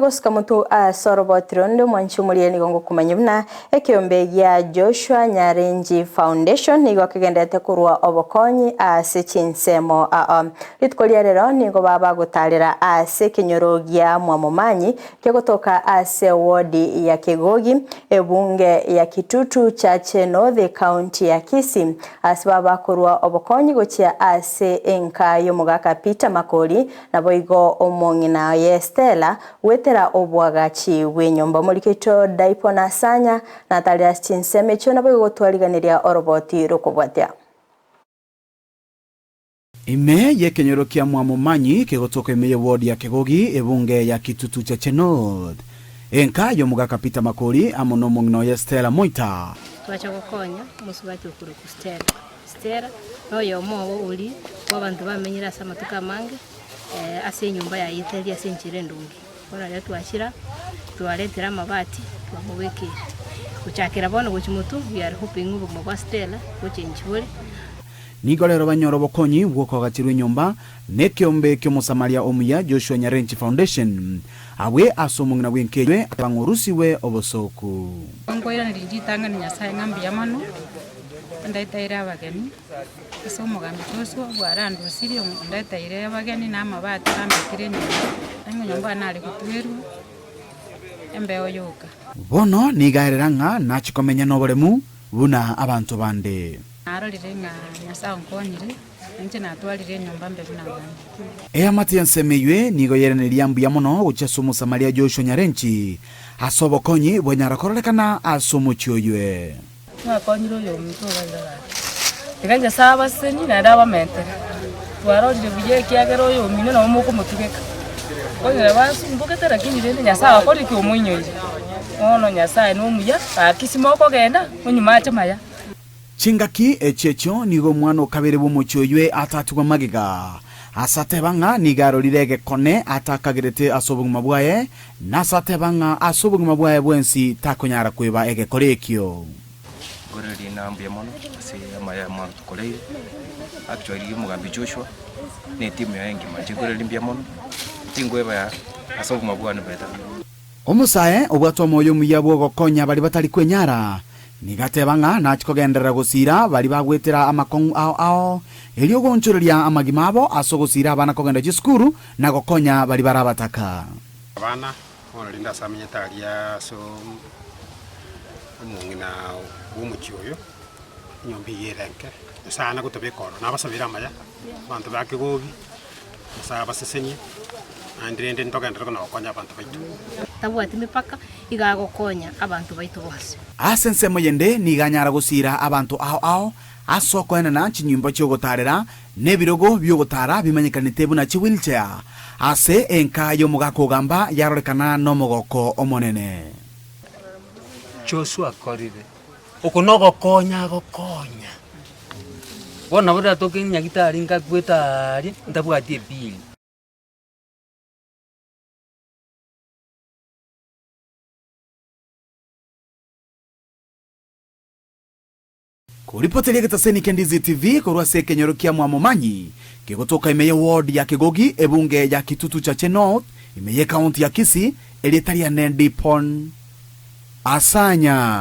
Gosika mutu sorobotronde mwanchumulie nigongo kumanyumna ekiombe ya Joshua Nyarenji Foundation nigo kigendete kurwa obokonyi ase chinsemo litkolia rero nigo baba gutarira ase kinyorogia mwamomanyi kegotoka ase wodi ya Kegogi ebunge ya Kitutu Chache North County ya Kisii ase baba kurwa obokonyi gochia ase enka yomugaka Peter Makoli nabo igo omongina Estela wetera obwagachi wenyomba mulikito Daipona Sanya Natalia Chinseme chona bwo twariganiria oroboti rokobwatia ime yekenyoro kia mwamomanyi kegotoka ime wodi ya Kegogi ebunge ya Kitutu Chache North enka yomugaka Peter Makoli amono mongino Estela Moita twacha gukonya musubati ukuru Stella no yomo uli wabantu bamenyira samatuka mange ase nyumba ya Italia senchire ndungi ora leo twashira twaletera mabati twamubeke kuchakira bono guchimutu yari hoping ubu mwa Stella kuchenchule nigolero banyoro bokonyi bwoko gachirwe nyumba nekiombe kyomusamaria omuya Joshua Nyarenji Foundation awe asomungina bwenkeye abangurusiwe obosoku ngoira nirijitanga ni Nyasaye ngambi yamano ndaitaira abageni isomo gambi toso bwarandu sirio ndaitaira abageni na mabati ambekire nyumba nali kutweru embeo yoka bono nigairanga nachikomenya noboremu buna abantu bande arolire nga Nyasaye nkonyire nje natwalire nyumba mbe buna bande amati yansemeywe nigo yereneria mbuya mono uchasomo Samaria Joshua Nyarenji asobokonyi bonyarakorolekana asomuchyoywe twakonyiro yo mutobazara teganja saba senyi na ndaba mente twarorire buye kyagero yo mino no muko mutugeka oyo basu mbokete lakini rende Nyasaye akori ki omunyoire ono Nyasaye no muya akisimoko genda unyuma achamaya chingaki echecho nigo mwana okabere bomuchyoywe atatugwa magiga asatebanga nigarorire gekone atakagirete asobuguma bwaye nasatebanga asobuguma bwaye bwensi takonyara kweba egekorekyo goreri nambuye mono ase amaya mwa tukoleire actually mugambi Joshua ne timu ya engi manje goreri mbya mono tingweba ya asoguma bwana beta omusaye obwatwa moyo muyabo gokonya bali batali kwenyara nigatebanga nachikogenderera gusira bali bagwetera amakongu ao elio gonchoreria amagimabo asogosira abana kogenda gisukuru na gokonya bali barabataka abana onalinda samenyetaria so umungina wumuchyoyo nyombi yerenke sana gutobekoro nabasabira amaya bantu bakegobi musaba sesenye andrende ntogenda roko nakonya abantu baitu tabwati mipaka igagokonya abantu baitu bose asense moyende niganyara gusira abantu ao asoko ena na chinyumba cyogotarera nebirogo byogotara bimanyikanite buna chi wheelchair ase enka yo mugako gamba yarorekana no mogoko omonene Joshua korire okonogo konya bona bura tokinya gitari ngagwetari ndabwatie bili kuripotelia getaseni Kendizi TV korwa se kenyoro kia mwamomanyi kegotoka imeye ward ya Kegogi ebunge ya Kitutu Chache North imeye county ya Kisii elietaria Daipona Sanya.